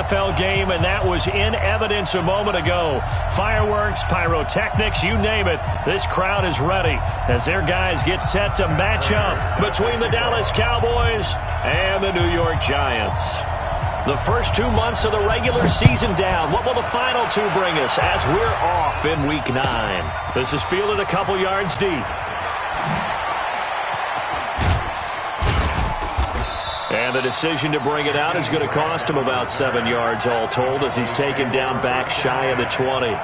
NFL game, and that was in evidence a moment ago. Fireworks, pyrotechnics, you name it. This crowd is ready as their guys get set to match up between the Dallas Cowboys and the New York Giants. The first 2 months of the regular season down. What will the final two bring us as we're off in Week 9? This is fielded a couple yards deep. And the decision to bring it out is going to cost him about 7 yards all told as he's taken down back shy of the 20.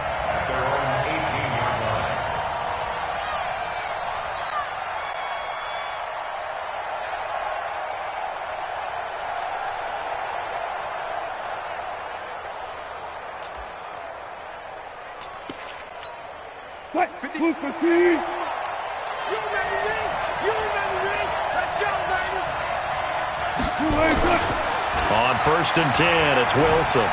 On 1st and 10, it's Wilson.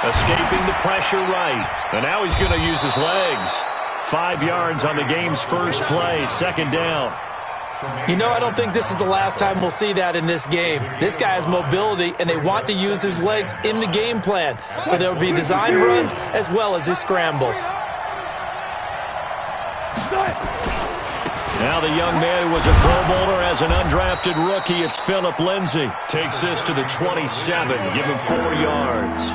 Escaping the pressure right. And now he's going to use his legs. 5 yards on the game's first play, 2nd down. You know, I don't think this is the last time we'll see that in this game. This guy has mobility, and they want to use his legs in the game plan. So there will be design runs as well as his scrambles. Now the young man who was a Pro Bowler as an undrafted rookie, it's Phillip Lindsay. Takes this to the 27, give him 4 yards.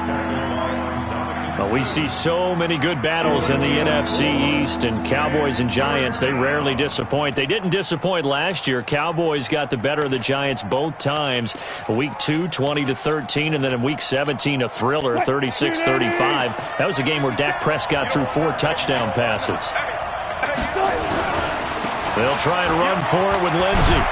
Well, we see so many good battles in the NFC East, and Cowboys and Giants, they rarely disappoint. They didn't disappoint last year. Cowboys got the better of the Giants both times. Week 2, 20-13, and then in Week 17, a thriller, 36-35. That was a game where Dak Prescott threw 4 touchdown passes. They'll try and run for it with Lindsay.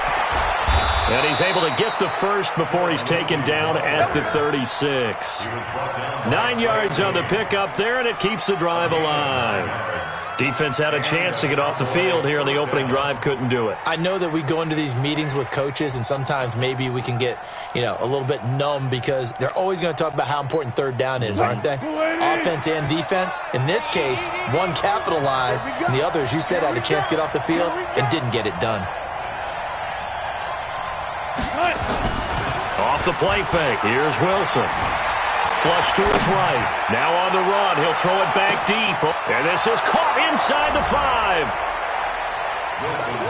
And he's able to get the first before he's taken down at the 36. 9 yards on the pickup there, and it keeps the drive alive. Defense had a chance to get off the field here on the opening drive, couldn't do it. I know that we go into these meetings with coaches, and sometimes maybe we can get, a little bit numb because they're always going to talk about how important 3rd down is, aren't they? Offense and defense. In this case, one capitalized, and the other, as you said, had a chance to get off the field and didn't get it done. Off the play fake, here's Wilson. Flush to his right. Now on the run, he'll throw it back deep. And this is caught inside the 5.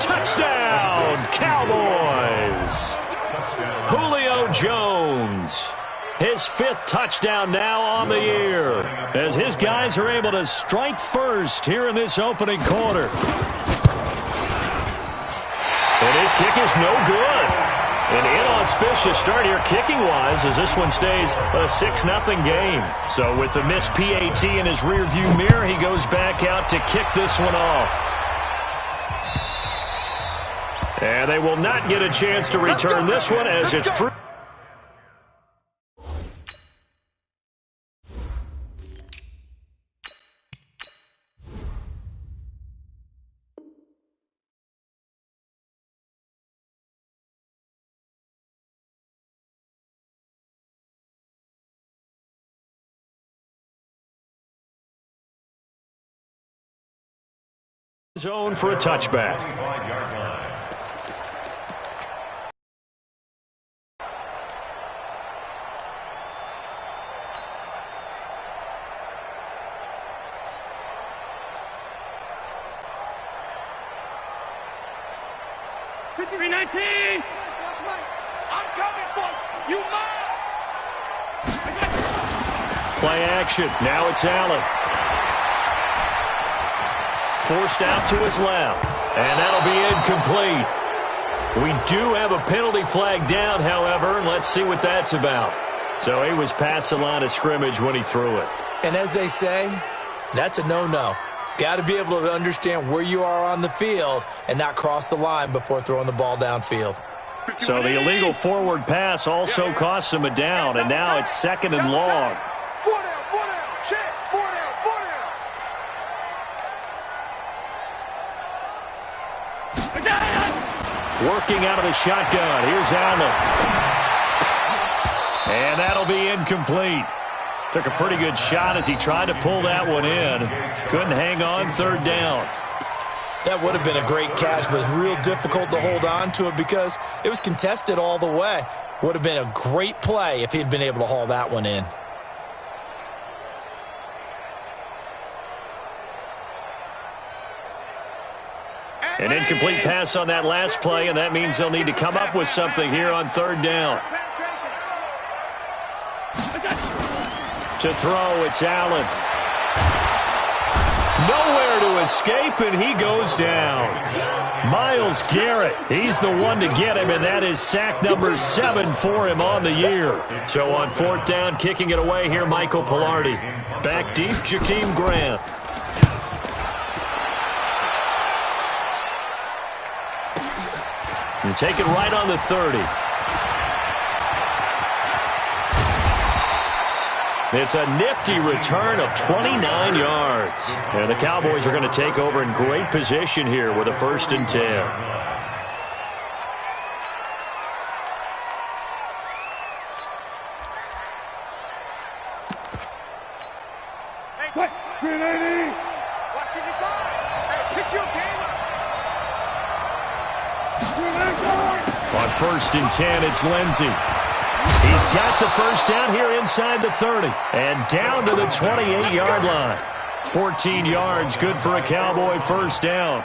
Touchdown, Cowboys. Julio Jones. His 5th touchdown now on the year as his guys are able to strike first here in this opening quarter. And his kick is no good. An inauspicious start here kicking-wise as this one stays a 6-0 game. So with the missed PAT in his rearview mirror, he goes back out to kick this one off. And they will not get a chance to return this one as it's through. Zone for a touchback. Play action. Now it's Allen. Forced out to his left. And that'll be incomplete. We do have a penalty flag down, however. Let's see what that's about. So he was past the line of scrimmage when he threw it. And as they say, that's a no-no. Got to be able to understand where you are on the field and not cross the line before throwing the ball downfield. So the illegal forward pass also costs him a down, and now it's 2nd and long. Working out of the shotgun. Here's Allen. And that'll be incomplete. Took a pretty good shot as he tried to pull that one in. Couldn't hang on, 3rd down. That would have been a great catch, but it's real difficult to hold on to it because it was contested all the way. Would have been a great play if he'd been able to haul that one in. An incomplete pass on that last play, and that means they'll need to come up with something here on third down. To throw, it's Allen. Nowhere to escape, and he goes down. Myles Garrett, he's the one to get him, and that is sack number 7 for him on the year. So on fourth down, kicking it away here, Michael Pilardi. Back deep, Jakeem Grant. And take it right on the 30. It's a nifty return of 29 yards. And the Cowboys are going to take over in great position here with a 1st and 10. On 1st and 10, it's Lindsey. He's got the first down here inside the 30 and down to the 28-yard line. 14 yards, good for a Cowboy first down.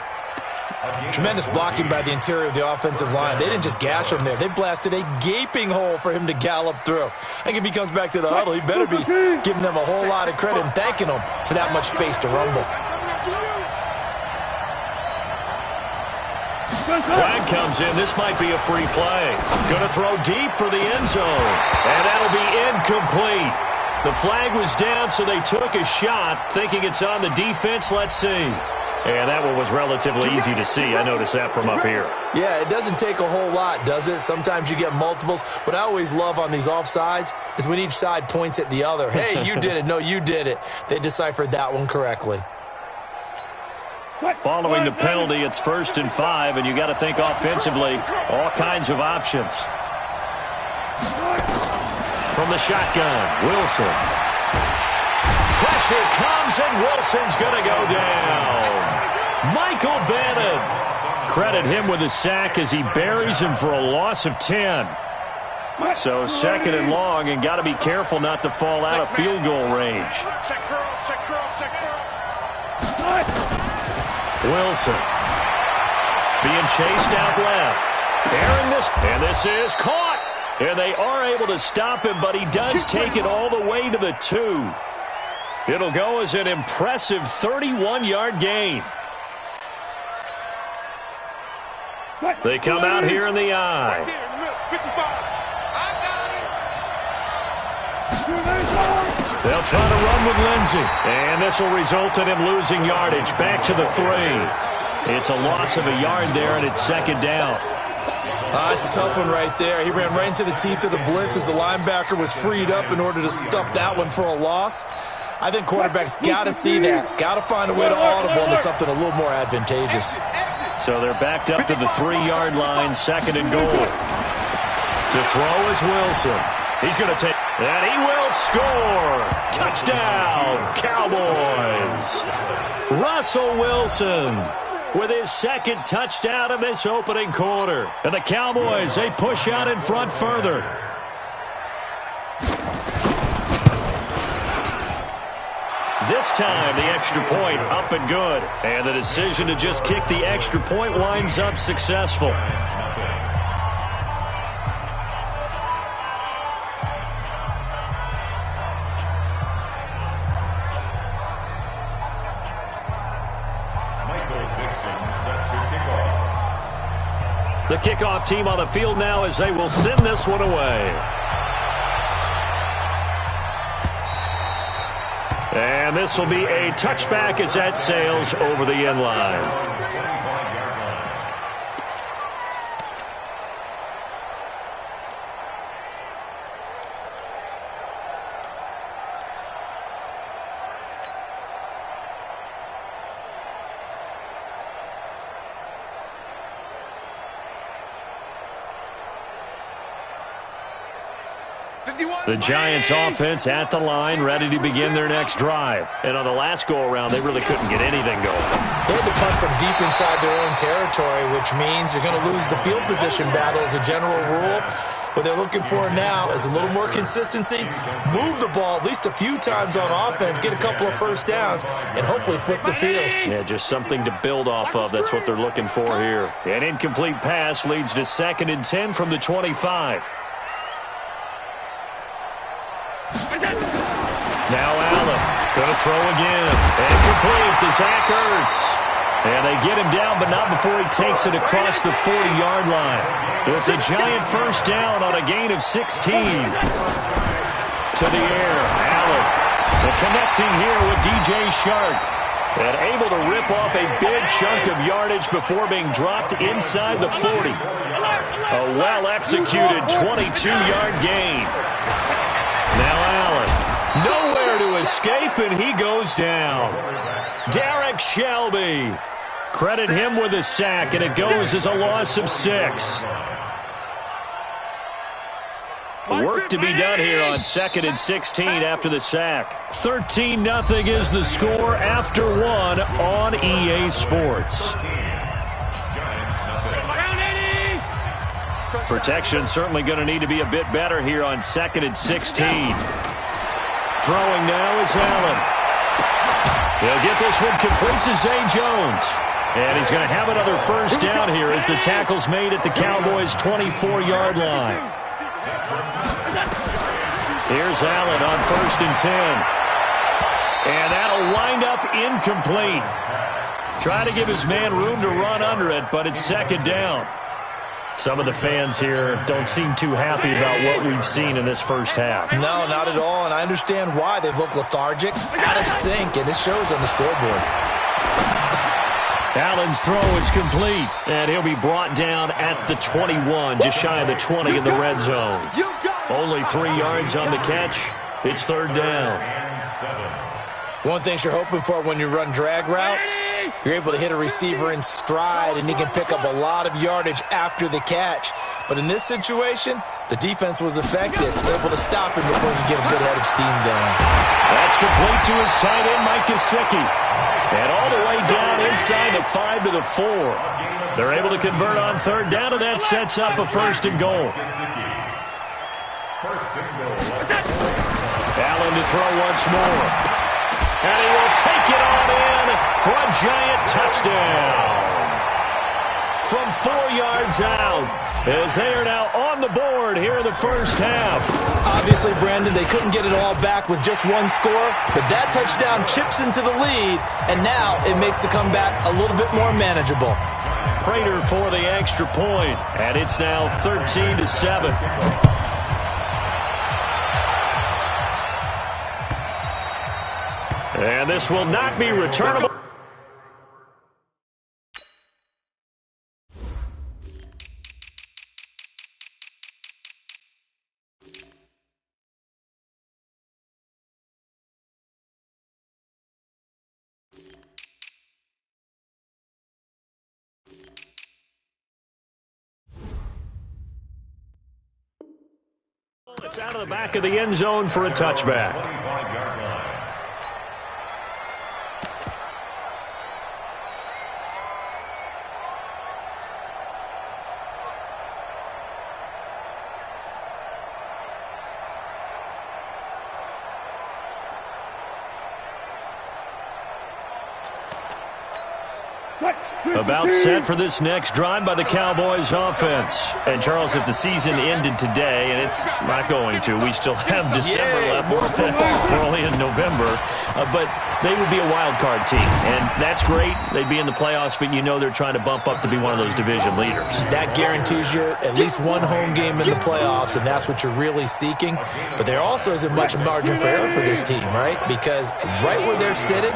Tremendous blocking by the interior of the offensive line. They didn't just gash him there. They blasted a gaping hole for him to gallop through. I think if he comes back to the huddle, he better be giving them a whole lot of credit and thanking them for that much space to rumble. Flag comes in. This might be a free play. Going to throw deep for the end zone. And that'll be incomplete. The flag was down, so they took a shot, thinking it's on the defense. Let's see. And that one was relatively easy to see. I noticed that from up here. Yeah, it doesn't take a whole lot, does it? Sometimes you get multiples. What I always love on these offsides is when each side points at the other. Hey, you did it. No, you did it. They deciphered that one correctly. Following the penalty, it's 1st and 5, and you got to think offensively, all kinds of options. From the shotgun, Wilson. Pressure comes, and Wilson's going to go down. Michael Bannon. Credit him with a sack as he buries him for a loss of 10. So 2nd and long, and got to be careful not to fall out of field goal range. Wilson being chased out left. Airing this, and this is caught. And they are able to stop him, but he does take it all the way to the 2. It'll go as an impressive 31-yard gain. They come out here in the eye. They'll try to run with Lindsey. And this will result in him losing yardage. Back to the 3. It's a loss of a yard there, and it's 2nd down. It's a tough one right there. He ran right into the teeth of the blitz as the linebacker was freed up in order to stuff that one for a loss. I think quarterbacks got to see that. Got to find a way to audible into something a little more advantageous. So they're backed up to the 3-yard line, 2nd and goal. To throw is Wilson. He's going to take, and he will score. Touchdown, Cowboys. Russell Wilson with his 2nd touchdown of this opening quarter. And the Cowboys, they push out in front further. This time, the extra point up and good. And the decision to just kick the extra point winds up successful. The kickoff team on the field now as they will send this one away. And this will be a touchback as that sails over the end line. The Giants offense at the line, ready to begin their next drive. And on the last go-around, they really couldn't get anything going. They had to punt from deep inside their own territory, which means you're going to lose the field position battle as a general rule. What they're looking for now is a little more consistency, move the ball at least a few times on offense, get a couple of first downs, and hopefully flip the field. Yeah, just something to build off of. That's what they're looking for here. An incomplete pass leads to 2nd and 10 from the 25. Now Allen, going to throw again. And complete to Zach Ertz. And they get him down, but not before he takes it across the 40-yard line. It's a giant first down on a gain of 16. To the air, Allen. And connecting here with DJ Shark. And able to rip off a big chunk of yardage before being dropped inside the 40. A well-executed 22-yard gain. Now Allen. Nowhere to escape, and he goes down. Derek Shelby. Credit him with a sack, and it goes as a loss of 6. Work to be done here on 2nd and 16 after the sack. 13-0 is the score after 1 on EA Sports. Protection certainly going to need to be a bit better here on 2nd and 16. Throwing now is Allen. He'll get this one complete to Zay Jones. And he's going to have another first down here as the tackle's made at the Cowboys' 24-yard line. Here's Allen on 1st and 10. And that'll wind up incomplete. Trying to give his man room to run under it, but it's 2nd down. Some of the fans here don't seem too happy about what we've seen in this first half. No, not at all, and I understand why. They've looked lethargic, out of sync, and it shows on the scoreboard. Allen's throw is complete, and he'll be brought down at the 21, just shy of the 20 in the red zone. Only 3 yards on the catch. It's 3rd down. One thing you're hoping for when you run drag routes, you're able to hit a receiver in stride, and he can pick up a lot of yardage after the catch. But in this situation, the defense was effective, able to stop him before he get a good head of steam going. That's complete to his tight end, Mike Gesicki. And all the way down inside the 5 to the 4. They're able to convert on 3rd down, and that sets up a 1st and goal. Allen to throw once more. And he will take it on in for a giant touchdown. From 4 yards out, as they are now on the board here in the first half. Obviously, Brandon, they couldn't get it all back with just one score, but that touchdown chips into the lead, and now it makes the comeback a little bit more manageable. Prater for the extra point, and it's now 13-7. And this will not be returnable. It's out of the back of the end zone for a touchback. About set for this next drive by the Cowboys offense. And, Charles, if the season ended today, and it's not going to, we still have December left. We're only in November. But they would be a wild card team. And that's great. They'd be in the playoffs, but you know they're trying to bump up to be one of those division leaders. That Guarantees you at least one home game in the playoffs, and that's what you're really seeking. But there also isn't much margin for error for this team, right? Because right where they're sitting,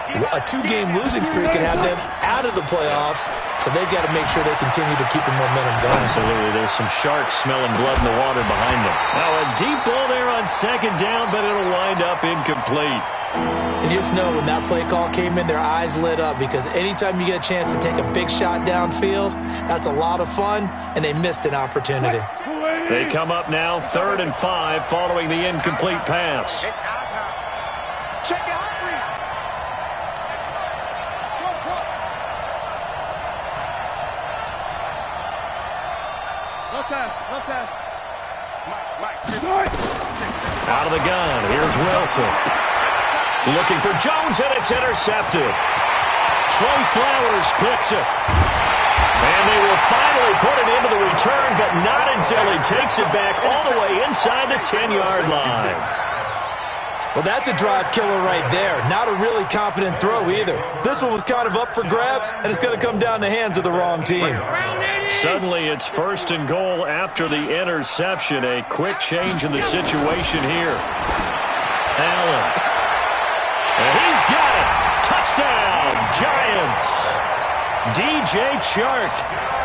a 2-game losing streak can have them out of the playoffs, so they've got to make sure they continue to keep the momentum going. Absolutely. There's some sharks smelling blood in the water behind them. Now a deep ball there on 2nd down, but it'll wind up incomplete. And you just know when that play call came in, their eyes lit up, because anytime you get a chance to take a big shot downfield, that's a lot of fun, and they missed an opportunity. They come up now 3rd and 5 following the incomplete pass. Check out. Left pass. Out of the gun, here's Wilson. Looking for Jones, and it's intercepted. Trey Flowers picks it. And they will finally put it into the return, but not until he takes it back all the way inside the 10-yard line. Well, that's a drive killer right there. Not a really confident throw either. This one was kind of up for grabs, and it's going to come down in the hands of the wrong team. Suddenly, it's 1st and goal after the interception. A quick change in the situation here. Allen. And he's got it. Touchdown, Giants. DJ Chark,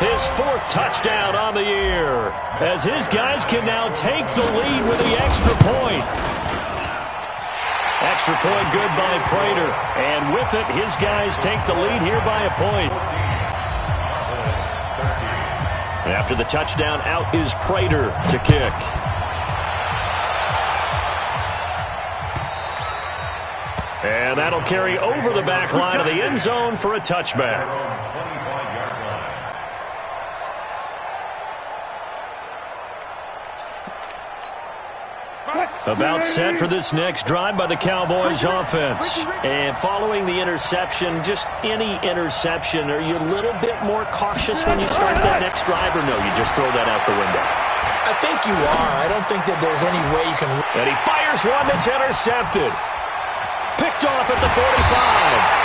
his 4th touchdown on the year, as his guys can now take the lead with the extra point. Extra point good by Prater, and with it, his guys take the lead here by a point. After the touchdown, out is Prater to kick. And that'll carry over the back line of the end zone for a touchback. About set for this next drive by the Cowboys offense. And following the interception, just any interception, are you a little bit more cautious when you start that next drive, or no, you just throw that out the window? I think you are. I don't think that there's any way you can... And he fires one that's intercepted. Picked off at the 45.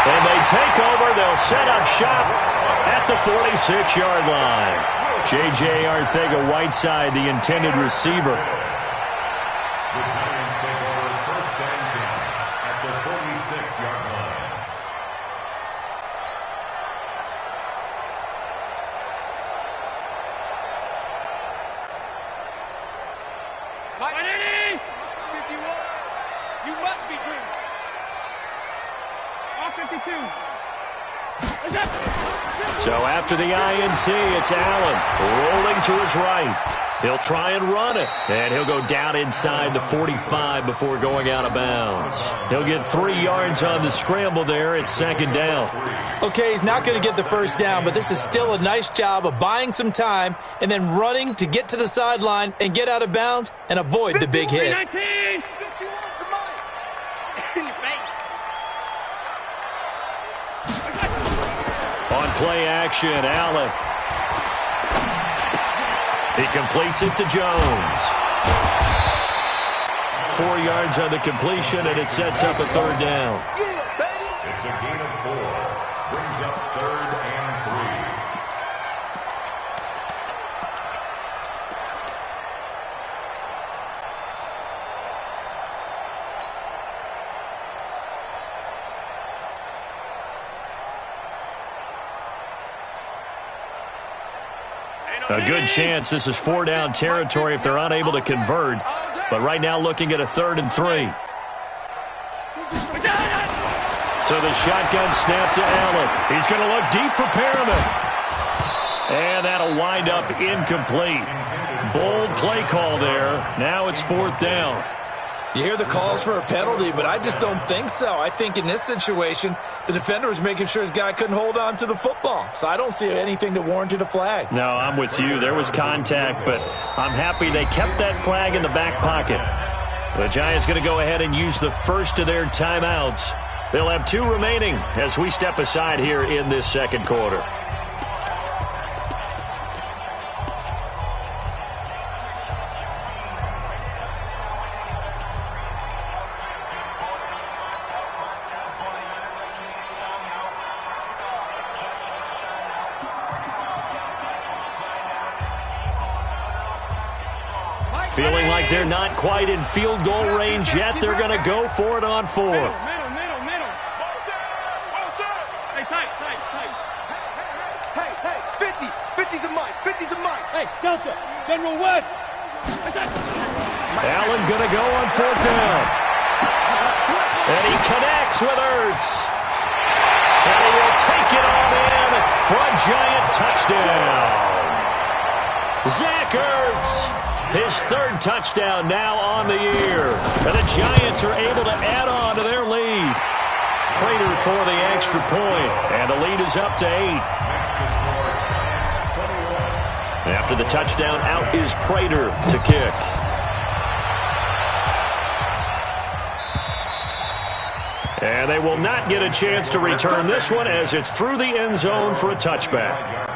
And they take over. They'll set up shop at the 46-yard line. J.J. Arcega-Whiteside, the intended receiver. The Giants take over 1st and 10 at the 46-yard line. Ready? 51. You must be dreaming. All 52. So after the INT, it's Allen rolling to his right. He'll try and run it, and he'll go down inside the 45 before going out of bounds. He'll get 3 yards on the scramble there. It's 2nd down. Okay, he's not going to get the 1st down, but this is still a nice job of buying some time and then running to get to the sideline and get out of bounds and avoid the big hit. 19. 51 for Mike. In your face. On play action, Allen. He completes it to Jones. 4 yards on the completion, and it sets up a 3rd down. It's a gain of 4. Brings up 3rd and 3. A good chance this is 4-down territory if they're unable to convert. But right now looking at a 3rd and 3. So the shotgun snap to Allen. He's going to look deep for Perriman. And that'll wind up incomplete. Bold play call there. Now it's 4th down. You hear the calls for a penalty, but I just don't think so. I think in this situation, the defender was making sure his guy couldn't hold on to the football. So I don't see anything that warranted a flag. No, I'm with you. There was contact, but I'm happy they kept that flag in the back pocket. The Giants going to go ahead and use the first of their timeouts. They'll have 2 remaining as we step aside here in this 2nd quarter. Feeling like they're not quite in field goal range yet. They're going to go for it on 4th. Middle. Hey, tight. Hey, 50 to Mike. 50 to Mike. Hey, Delta. General West. Allen going to go on 4th down. And he connects with Ertz. And he will take it on in for a Giant touchdown. Zach Ertz. His 3rd touchdown now on the year. And the Giants are able to add on to their lead. Prater for the extra point. And the lead is up to 8. After the touchdown, out is Prater to kick. And they will not get a chance to return this one as it's through the end zone for a touchback.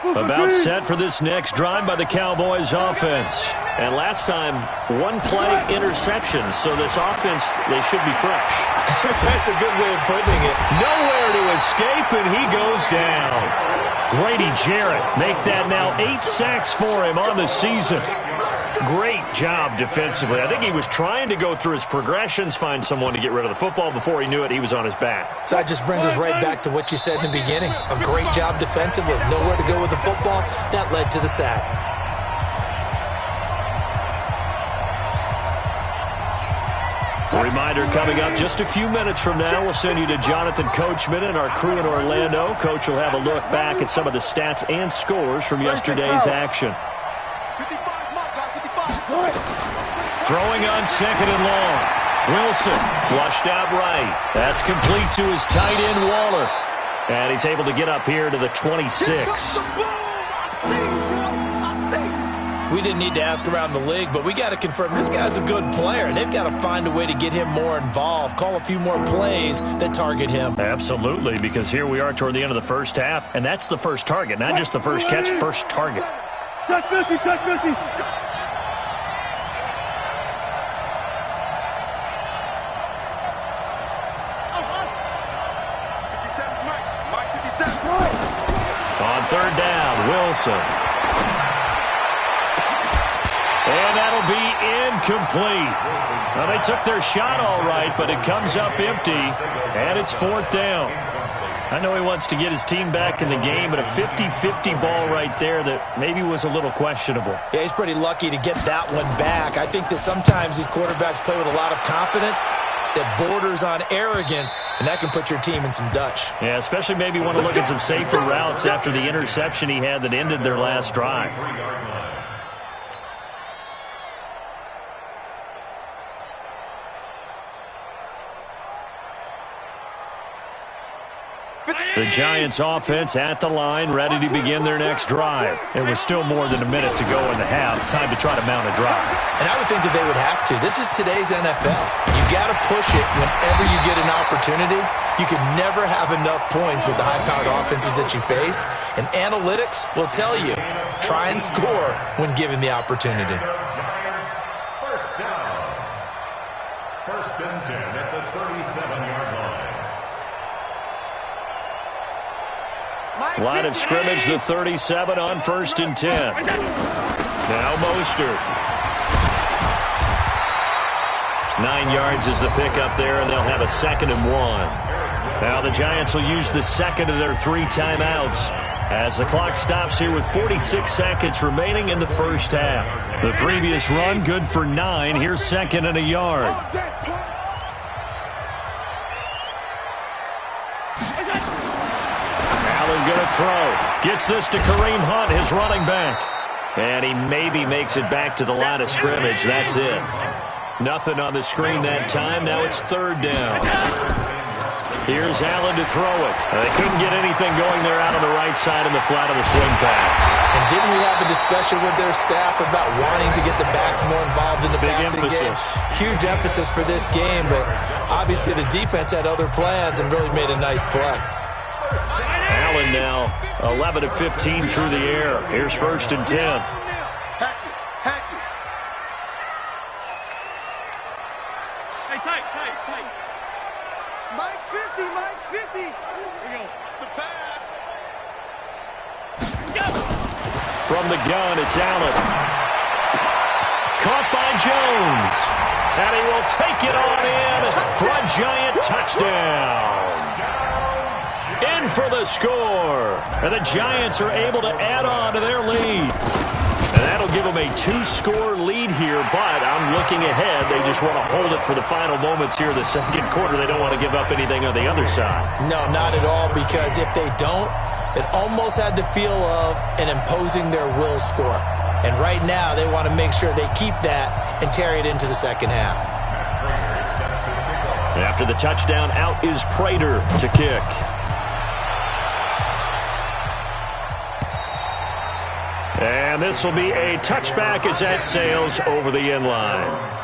About set for this next drive by the Cowboys offense. And last time, one play interception, so this offense, they should be fresh. That's a good way of putting it. Nowhere to escape, and he goes down. Grady Jarrett make that now 8 sacks for him on the season. Great job defensively. I think he was trying to go through his progressions, find someone to get rid of the football. Before he knew it, he was on his back. So that just brings us right back to what you said in the beginning. A great job defensively. Nowhere to go with the football. That led to the sack. A reminder coming up just a few minutes from now. We'll send you to Jonathan Coachman and our crew in Orlando. Coach will have a look back at some of the stats and scores from yesterday's action. Throwing on second and long. Wilson flushed out right. That's complete to his tight end, Waller. And he's able to get up here to the 26. We didn't need to ask around the league, but we got to confirm this guy's a good player, and they've got to find a way to get him more involved, call a few more plays that target him. Absolutely, because here we are toward the end of the first half, and that's the first target, not just the first catch, first target. Touch 50, touch 50. On third down, Wilson. And that'll be incomplete. Well, they took their shot all right, but it comes up empty, and it's fourth down. I know he wants to get his team back in the game, but a 50-50 ball right there that maybe was a little questionable. Yeah, he's pretty lucky to get that one back. I think that sometimes these quarterbacks play with a lot of confidence that borders on arrogance, and that can put your team in some Dutch. Yeah, especially maybe want to look at some safer routes after the interception he had that ended their last drive. The Giants offense at the line, ready to begin their next drive. It was still more than a minute to go in the half. Time to try to mount a drive. And I would think that they would have to. This is today's NFL. You got to push it whenever you get an opportunity. You can never have enough points with the high-powered offenses that you face. And analytics will tell you, try and score when given the opportunity. First down. First and 10 at the 37-yard line. Line of scrimmage, the 37 on first and 10. Now Mostert. 9 yards is the pickup there, and they'll have a 2nd and 1. Now the Giants will use the second of their 3 timeouts as the clock stops here with 46 seconds remaining in the first half. The previous run good for 9. Here's 2nd and a yard. Going to throw. Gets this to Kareem Hunt, his running back. And he maybe makes it back to the line of scrimmage. That's it. Nothing on the screen that time. Now it's 3rd down. Here's Allen to throw it. They couldn't get anything going there out on the right side in the flat of the swing pass. And didn't we have a discussion with their staff about wanting to get the backs more involved in the passing game? Huge emphasis for this game, but obviously the defense had other plans and really made a nice play. Allen now 11 of 15 through the air. Here's 1st and 10. Hatch it. Hey, tight. Mike's 50. Here we go. It's the pass. Go. From the gun, it's Allen. Caught by Jones. And he will take it on in for a Giant touchdown. In for the score. And the Giants are able to add on to their lead. And that'll give them a 2-score lead here, but I'm looking ahead. They just want to hold it for the final moments here in the second quarter. They don't want to give up anything on the other side. No, not at all, because if they don't, It almost had the feel of an imposing their will score. And right now, they want to make sure they keep that and carry it into the second half. After the touchdown, out is Prater to kick. And this will be a touchback as that sails over the end line.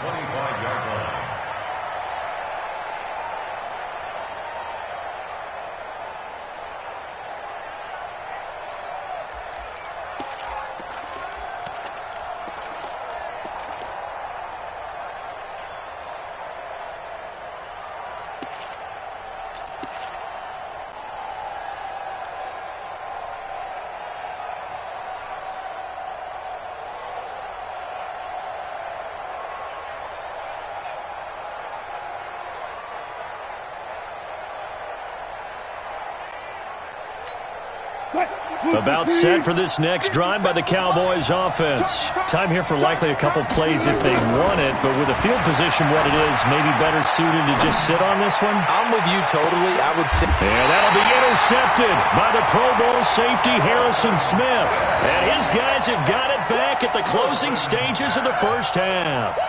About set for this next drive by the Cowboys offense. Time here for likely a couple plays if they want it, but with the field position what it is, maybe better suited to just sit on this one? I'm with you totally. I would say. And that'll be intercepted by the Pro Bowl safety Harrison Smith. And his guys have got it back at the closing stages of the first half.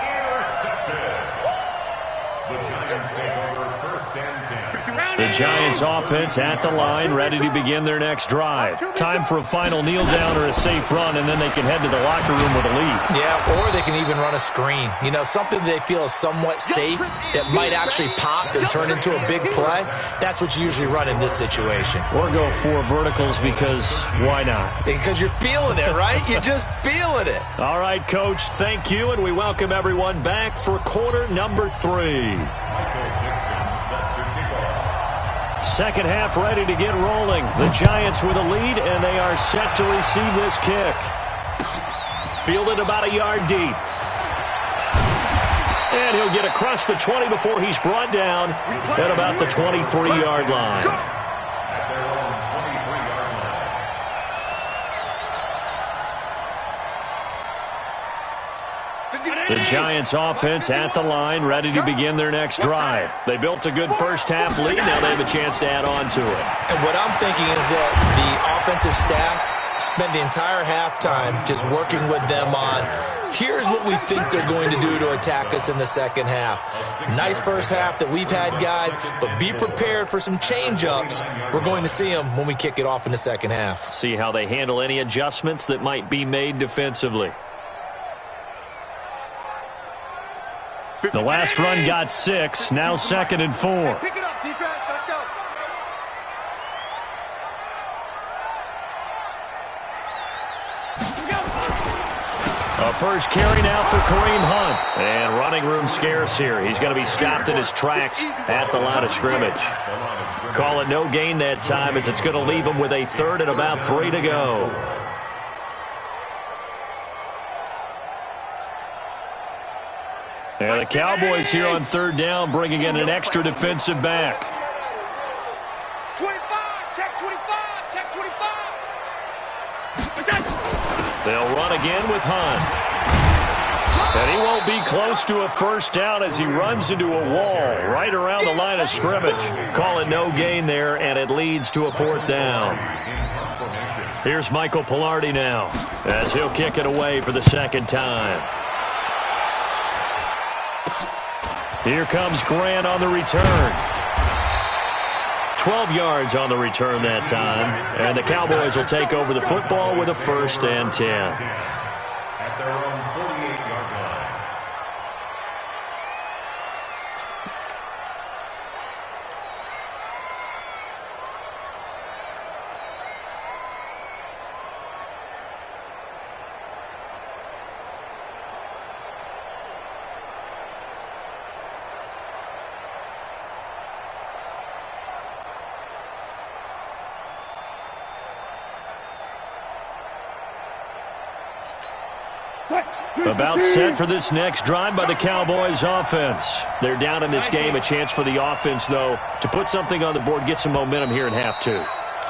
The Giants offense at the line, ready to begin their next drive. Time for a final kneel down or a safe run, and then they can head to the locker room with a lead. Yeah, or they can even run a screen. You know, something they feel is somewhat safe that might actually pop and turn into a big play. That's what you usually run in this situation. Or go 4 verticals because why not? Because you're feeling it, right? You're just feeling it. All right, Coach, thank you, and we welcome everyone back for quarter number 3. Second half ready to get rolling. The Giants with a lead, and they are set to receive this kick. Fielded about a yard deep. And he'll get across the 20 before he's brought down at about the 23-yard line. The Giants offense at the line, ready to begin their next drive. They built a good first half lead. Now they have a chance to add on to it. And what I'm thinking is that the offensive staff spent the entire halftime just working with them on, here's what we think they're going to do to attack us in the second half. Nice first half that we've had, guys, but be prepared for some change-ups. We're going to see them when we kick it off in the second half. See how they handle any adjustments that might be made defensively. The last run got 6, now 2nd and 4. Pick it up, defense. Let's go. A first carry now for Kareem Hunt. And running room scarce here. He's going to be stopped in his tracks at the line of scrimmage. Call it no gain that time as it's going to leave him with a 3rd and about 3 to go. And the Cowboys here on 3rd down, bringing in an extra defensive back. 25, check 25, check 25. They'll run again with Hunt. And he won't be close to a first down as he runs into a wall right around the line of scrimmage. Call it no gain there, and it leads to a 4th down. Here's Michael Pilardi now as he'll kick it away for the 2nd time. Here comes Grant on the return. 12 yards on the return that time. And the Cowboys will take over the football with a 1st and 10. At their own 48-yard line. About set for this next drive by the Cowboys offense. They're down in this game. A chance for the offense, though, to put something on the board, get some momentum here in half 2.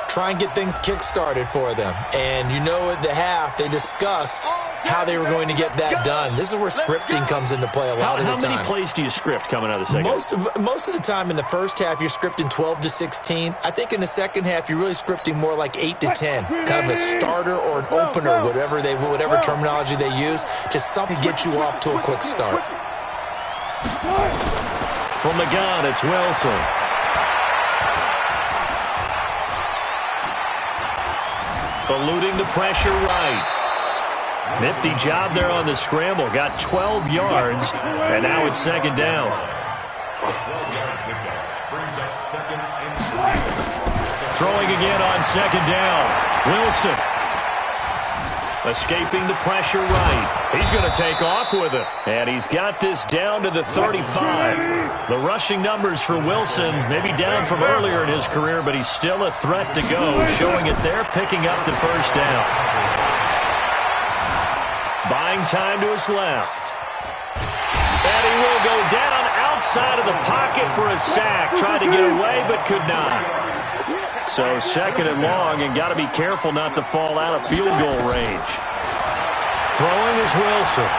Try and get things kick-started for them. And you know at the half, they discussed how they were going to get that done. This is where scripting comes into play a lot of the time. How many plays do you script coming out of the second half? Most of the time in the first half, you're scripting 12 to 16. I think in the second half, you're really scripting more like 8 to 10. Kind of a starter or an opener, whatever terminology they use, just something to get you off to a quick start. From the gun, it's Wilson. Eluding the pressure right. Nifty job there on the scramble. Got 12 yards, and now it's second down. Throwing again on second down. Wilson. Escaping the pressure right. He's going to take off with it. And he's got this down to the 35. The rushing numbers for Wilson, maybe down from earlier in his career, but he's still a threat to go, showing it there, picking up the first down. Buying time to his left. And he will go down outside of the pocket for a sack. Tried to get away, but could not. So second and long, and got to be careful not to fall out of field goal range. Throwing is Wilson.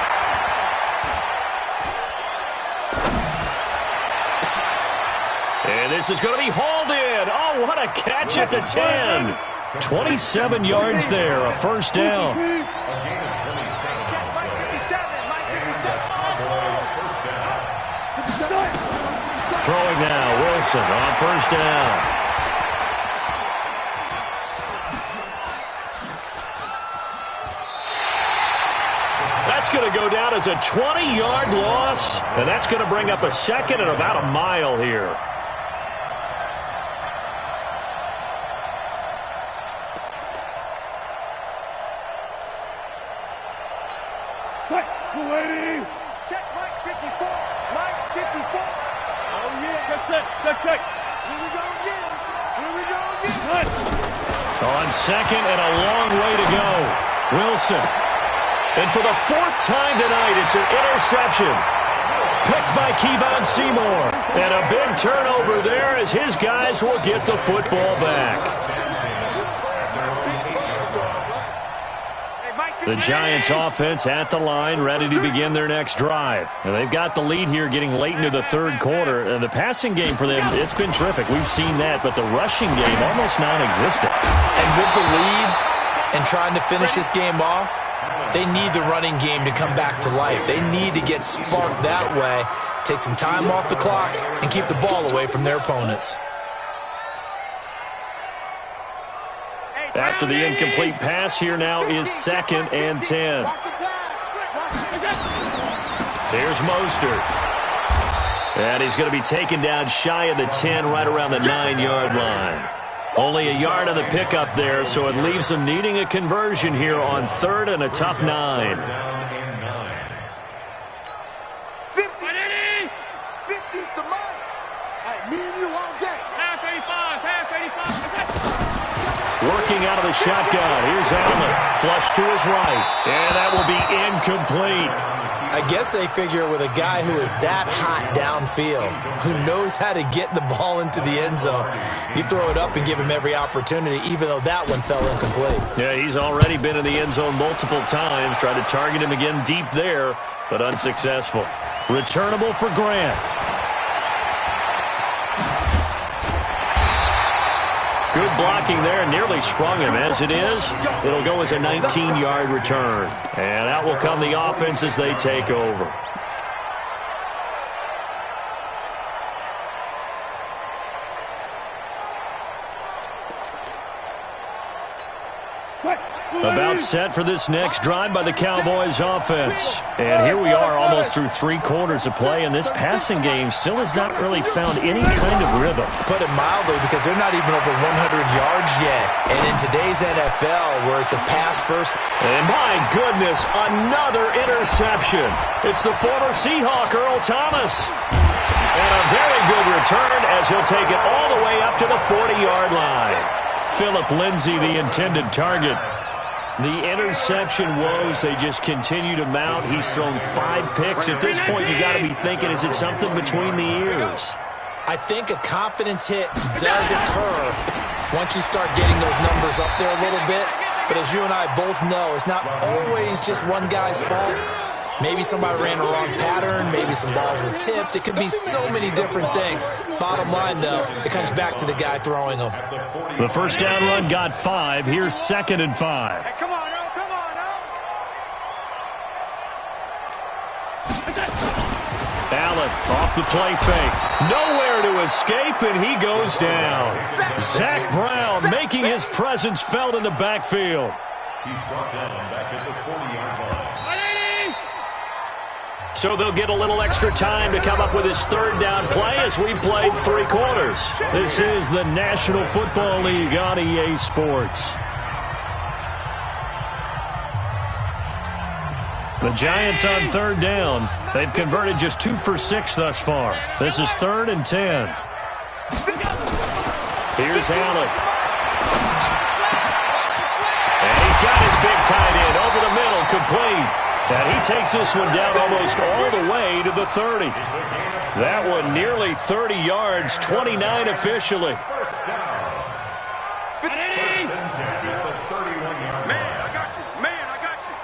And this is going to be hauled in. Oh, what a catch at the 10. 27 yards there, a first down. Throwing now, Wilson on first down. That's going to go down as a 20-yard loss, and that's going to bring up a second and about a mile here. Check Mike 54. Mike 54. Oh, yeah. Check. Here we go again. On second and a long way to go. Wilson. And for the fourth time tonight, it's an interception. Picked by Kevon Seymour. And a big turnover there as his guys will get the football back. The Giants offense at the line, ready to begin their next drive. And they've got the lead here getting late into the third quarter. And the passing game for them, it's been terrific. We've seen that, but the rushing game almost non-existent. And with the lead and trying to finish this game off, they need the running game to come back to life. They need to get sparked that way, take some time off the clock, and keep the ball away from their opponents. After the incomplete pass, here now is second and 10. There's Mostert. And he's going to be taken down shy of the 10, right around the 9-yard line. Only a yard on the pickup there, so it leaves them needing a conversion here on third and a tough 9. 50's the money. Hey, me and you all day. Pass 85. Working out of the shotgun. Here's Allen. Flush to his right. And that will be incomplete. I guess they figure with a guy who is that hot downfield, who knows how to get the ball into the end zone, you throw it up and give him every opportunity, even though that one fell incomplete. Yeah, he's already been in the end zone multiple times. Tried to target him again deep there, but unsuccessful. Returnable for Grant. Good blocking there, nearly sprung him. As it is, it'll go as a 19-yard return. And out will come the offense as they take over. About set for this next drive by the Cowboys offense. And here we are almost through 3 quarters of play, and this passing game still has not really found any kind of rhythm. Put it mildly, because they're not even over 100 yards yet. And in today's NFL, where it's a pass first. And my goodness, another interception. It's the former Seahawk, Earl Thomas. And a very good return as he'll take it all the way up to the 40-yard line. Philip Lindsay, the intended target. The interception woes, they just continue to mount. He's thrown 5 picks. At this point, you got to be thinking, is it something between the ears? I think a confidence hit does occur once you start getting those numbers up there a little bit. But as you and I both know, it's not always just one guy's fault. Maybe somebody ran the wrong pattern. Maybe some balls were tipped. It could be so many different things. Bottom line, though, it comes back to the guy throwing them. The first down run got 5. Here's 2nd and 5. Hey, come on, now, come on, now. Allen off the play fake. Nowhere to escape, and he goes down. Zach Brown making his presence felt in the backfield. He's brought down back at the 40-yard line. So they'll get a little extra time to come up with his third down play as we've played 3 quarters. This is the National Football League on EA Sports. The Giants on 3rd down. They've converted just 2 for 6 thus far. This is 3rd and 10. Here's Allen. And he's got his big tight end over the middle, complete. And he takes this one down almost all the way to the 30. That one nearly 30 yards, 29 officially. First down. First and 10 at the 31-yard line. Man, I got you. Man, I got you.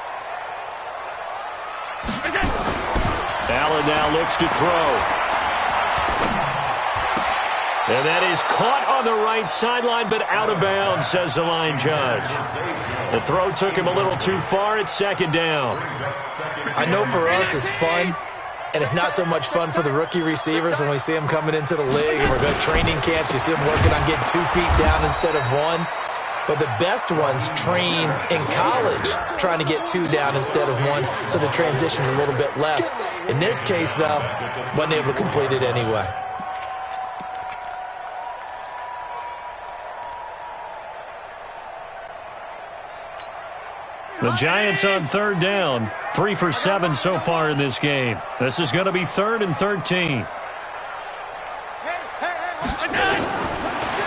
Allen now looks to throw. And that is caught on the right sideline, but out of bounds, says the line judge. The throw took him a little too far. It's 2nd down. I know for us it's fun, and it's not so much fun for the rookie receivers when we see them coming into the league and we're going to training camps. You see them working on getting 2 feet down instead of 1. But the best ones train in college trying to get 2 down instead of 1, so the transition's a little bit less. In this case, though, wasn't able to complete it anyway. The Giants on 3rd down. 3 for 7 so far in this game. This is going to be 3rd and 13.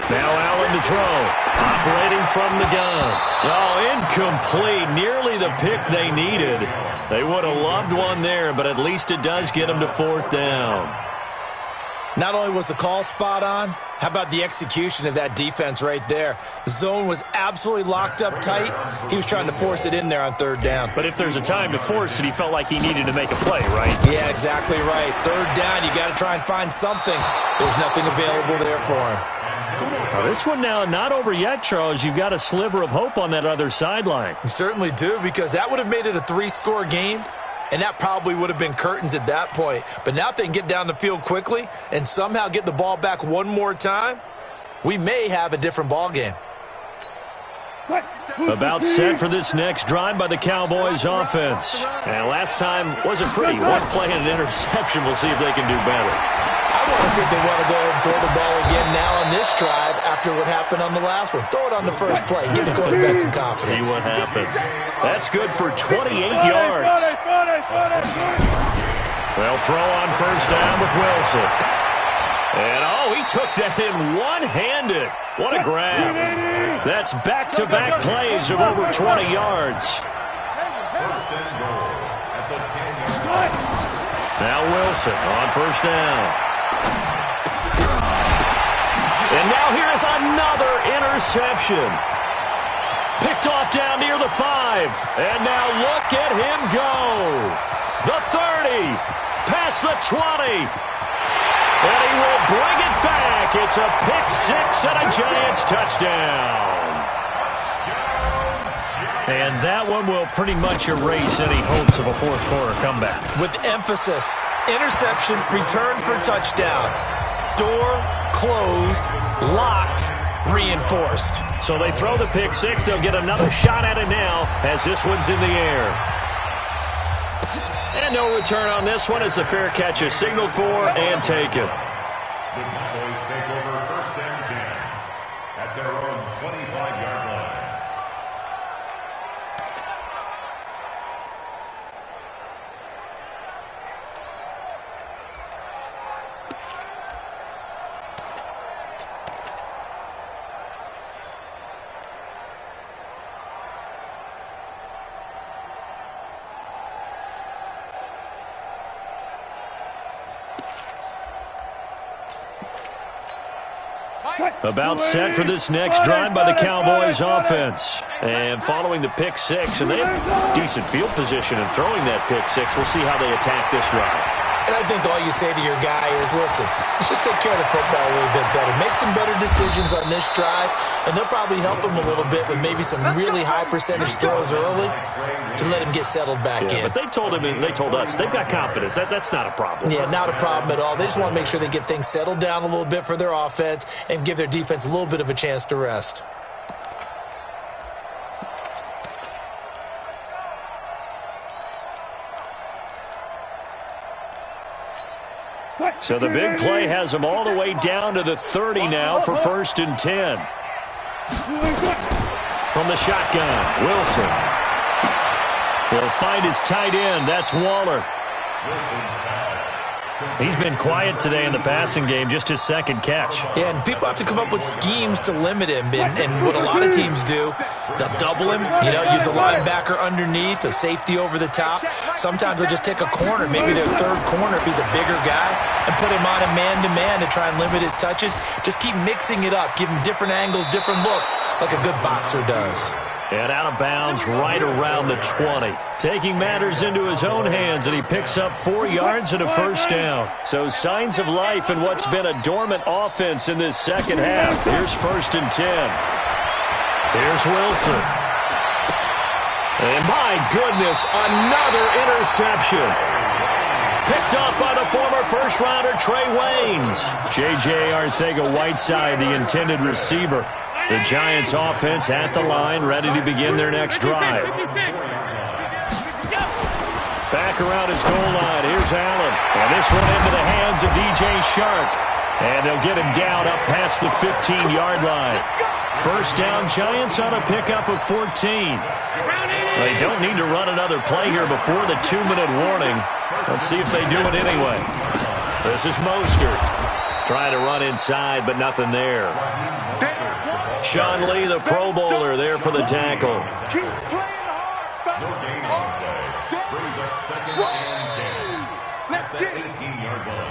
Now Allen to throw. Operating from the gun. Oh, incomplete. Nearly the pick they needed. They would have loved one there, but at least it does get them to 4th down. Not only was the call spot on, how about the execution of that defense right there? The zone was absolutely locked up tight. He was trying to force it in there on 3rd down. But if there's a time to force it, he felt like he needed to make a play, right? Yeah, exactly right. 3rd down, you got to try and find something. There's nothing available there for him. Now, this one now not over yet, Charles. You've got a sliver of hope on that other sideline. You certainly do, because that would have made it a 3-score game. And that probably would have been curtains at that point. But now if they can get down the field quickly and somehow get the ball back one more time, we may have a different ball game. About set for this next drive by the Cowboys offense. And last time wasn't pretty. One play and an interception. We'll see if they can do better. I want to see if they want to go ahead and throw the ball again now on this drive after what happened on the last one. Throw it on the first play. Give the quarterback some confidence. See what happens. That's good for 28 yards. They'll throw on first down with Wilson. And, oh, he took that in one-handed. What a grab. That's back-to-back plays of over 20 yards. First and goal at the 10-yard line. Now Wilson on first down. And now here's another interception. Picked off down near the 5. And now look at him go. The 30. Past the 20. And he will bring it back. It's a pick 6 and a Giants touchdown. And that one will pretty much erase any hopes of a fourth-quarter comeback. With emphasis, interception, return for touchdown. Door closed, locked, reinforced. So they throw the pick 6. They'll get another shot at it now as this one's in the air. And no return on this one as the fair catch is signaled for and taken. The Cowboys take over first and 10 at their own 25-yard line. About set for this next drive by the Cowboys offense. And following the pick six, and they have decent field position in throwing that pick six. We'll see how they attack this drive. And I think all you say to your guy is, listen, let's just take care of the football a little bit better. Make some better decisions on this drive, and they'll probably help him a little bit with maybe some really high percentage throws early to let him get settled back in. But they told him and they told us they've got confidence. That's not a problem. Yeah, not a problem at all. They just want to make sure they get things settled down a little bit for their offense and give their defense a little bit of a chance to rest. So the big play has him all the way down to the 30 now for 1st and 10. From the shotgun, Wilson. He'll find his tight end. That's Waller. He's been quiet today in the passing game, just his second catch. Yeah, and people have to come up with schemes to limit him. And what a lot of teams do, they'll double him, use a linebacker underneath, a safety over the top. Sometimes they'll just take a corner, maybe their third corner if he's a bigger guy, and put him on a man-to-man to try and limit his touches. Just keep mixing it up, give him different angles, different looks, like a good boxer does. And out of bounds right around the 20. Taking matters into his own hands, and he picks up 4 yards and a first down. So signs of life in what's been a dormant offense in this second half. Here's 1st and 10. Here's Wilson. And my goodness, another interception. Picked up by the former first-rounder Trey Waynes. J.J. Arcega-Whiteside, the intended receiver. The Giants offense at the line, ready to begin their next drive. Back around his goal line. Here's Allen. And this one into the hands of D.J. Shark. And they'll get him down up past the 15-yard line. First down, Giants on a pickup of 14. They don't need to run another play here before the 2-minute warning. Let's see if they do it anyway. This is Mostert. Trying to run inside, but nothing there. Sean Lee, the Pro Bowler, there for the tackle.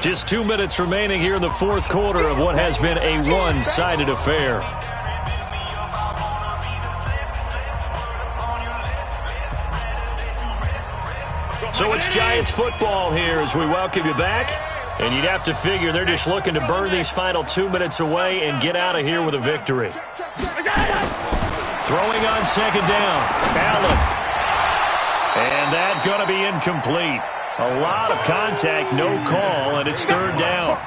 Just 2 minutes remaining here in the fourth quarter of what has been a one-sided affair. So it's Giants football here as we welcome you back. And you'd have to figure they're just looking to burn these final 2 minutes away and get out of here with a victory. Throwing on second down, Allen. And that's going to be incomplete. A lot of contact, no call, and it's third down.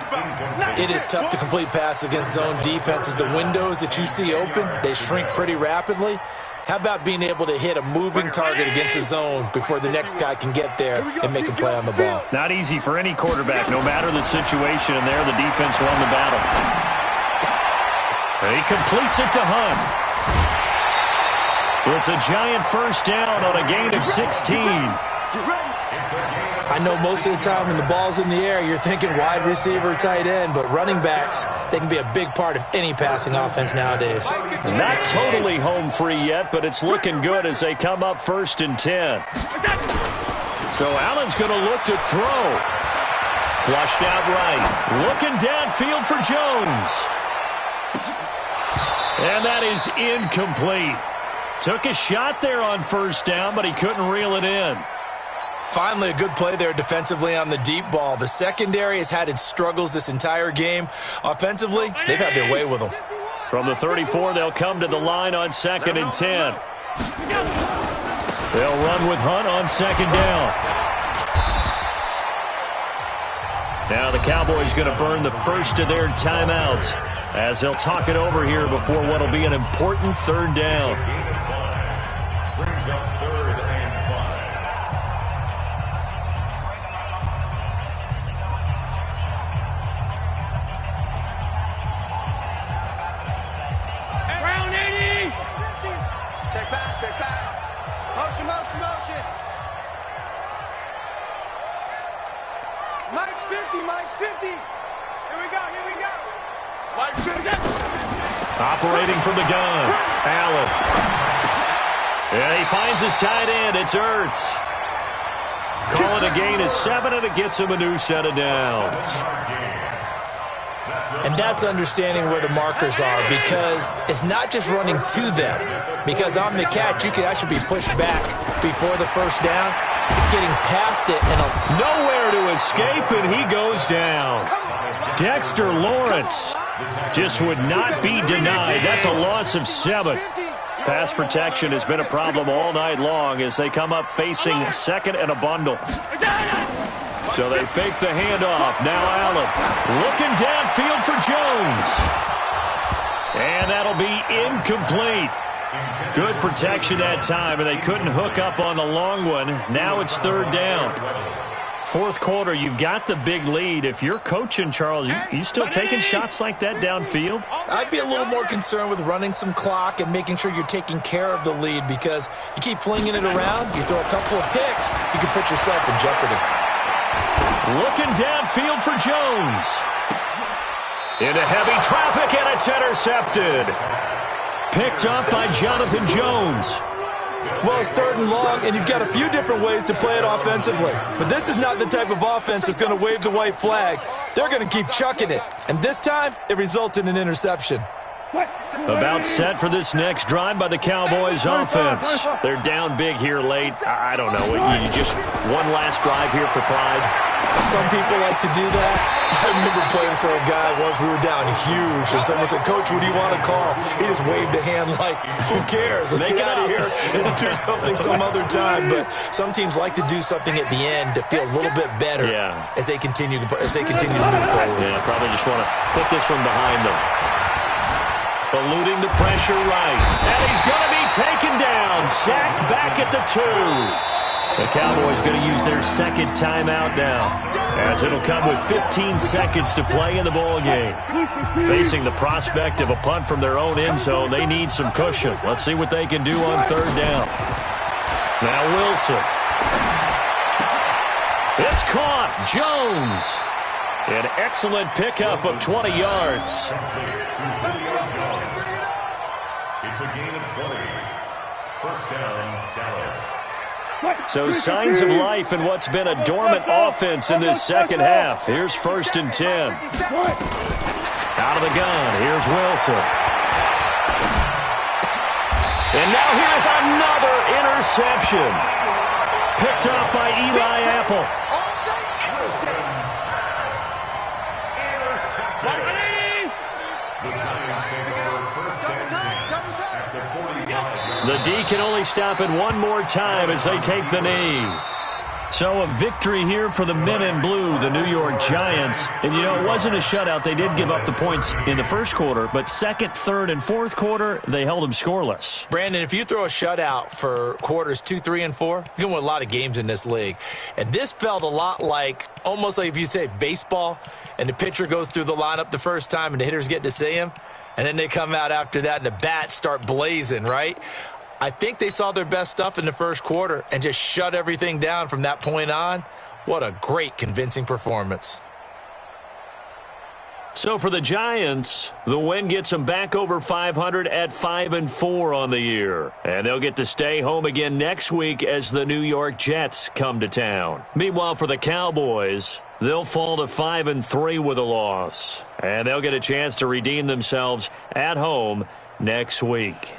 It is tough to complete pass against zone defenses. The windows that you see open, they shrink pretty rapidly. How about being able to hit a moving target against a zone before the next guy can get there and make a play on the ball? Not easy for any quarterback, no matter the situation, and there the defense won the battle. And he completes it to Hunt. It's a Giant first down on a gain of 16. I know most of the time when the ball's in the air, you're thinking wide receiver, tight end, but running backs, they can be a big part of any passing offense nowadays. Not totally home free yet, but it's looking good as they come up 1st and 10. So Allen's going to look to throw. Flushed out right. Looking downfield for Jones. And that is incomplete. Took a shot there on first down, but he couldn't reel it in. Finally, a good play there defensively on the deep ball. The secondary has had its struggles this entire game. Offensively, they've had their way with them. From the 34, they'll come to the line on 2nd and 10. They'll run with Hunt on second down. Now the Cowboys going to burn the first of their timeouts as they'll talk it over here before what will be an important third down. Brings up 3rd and 5. Round 80. Check back, check back. Motion, motion, motion. Mike's 50, Mike's 50. Here we go, here we go. Mike's 50. Operating from the gun, Allen. Yeah, he finds his tight end. It's Ertz. Call it a gain of 7, and it gets him a new set of downs. And that's understanding where the markers are, because it's not just running to them. Because on the catch, you could actually be pushed back before the first down. It's getting past it. And nowhere to escape, and he goes down. Dexter Lawrence just would not be denied. That's a loss of 7. Pass protection has been a problem all night long as they come up facing second and a bundle. So they fake the handoff. Now Allen looking downfield for Jones. And that'll be incomplete. Good protection that time, and they couldn't hook up on the long one. Now it's third down. Fourth quarter, you've got the big lead. If you're coaching, Charles, you still taking shots like that downfield? I'd be a little more concerned with running some clock and making sure you're taking care of the lead, because you keep flinging it around, you throw a couple of picks, you can put yourself in jeopardy. Looking downfield for Jones. Into heavy traffic, and it's intercepted. Picked up by Jonathan Jones. Well, it's third and long, and you've got a few different ways to play it offensively. But this is not the type of offense that's going to wave the white flag. They're going to keep chucking it. And this time, it results in an interception. About set for this next drive by the Cowboys offense. They're down big here late. I don't know. You just one last drive here for pride. Some people like to do that. I remember playing for a guy once. We were down huge, and someone said, "Coach, what do you want to call?" He just waved a hand like, "Who cares? Let's get out of here and do something some other time." But some teams like to do something at the end to feel a little bit better as they continue to move forward. Yeah, probably just want to put this one behind them. Eluding the pressure right. And he's going to be taken down. Sacked back at the 2. The Cowboys going to use their second timeout now, as it'll come with 15 seconds to play in the ball game. Facing the prospect of a punt from their own end zone, they need some cushion. Let's see what they can do on third down. Now Wilson. It's caught. Jones. An excellent pickup of 20 yards. It's a gain of 20. First down, Dallas. So signs of life in what's been a dormant offense in this second half. Here's 1st and 10. Out of the gun, here's Wilson. And now here's another interception. Picked up by Eli Apple. The D can only stop it one more time as they take the knee. So a victory here for the men in blue, the New York Giants. And, you know, it wasn't a shutout. They did give up the points in the first quarter, but second, third, and fourth quarter, they held them scoreless. Brandon, if you throw a shutout for quarters 2, 3, and 4, you can win a lot of games in this league. And this felt a lot like, almost like if you say baseball, and the pitcher goes through the lineup the first time and the hitters get to see him, and then they come out after that and the bats start blazing, right? I think they saw their best stuff in the first quarter and just shut everything down from that point on. What a great, convincing performance. So for the Giants, the win gets them back over 500 at 5-4 on the year. And they'll get to stay home again next week as the New York Jets come to town. Meanwhile, for the Cowboys, they'll fall to 5-3 with a loss. And they'll get a chance to redeem themselves at home next week.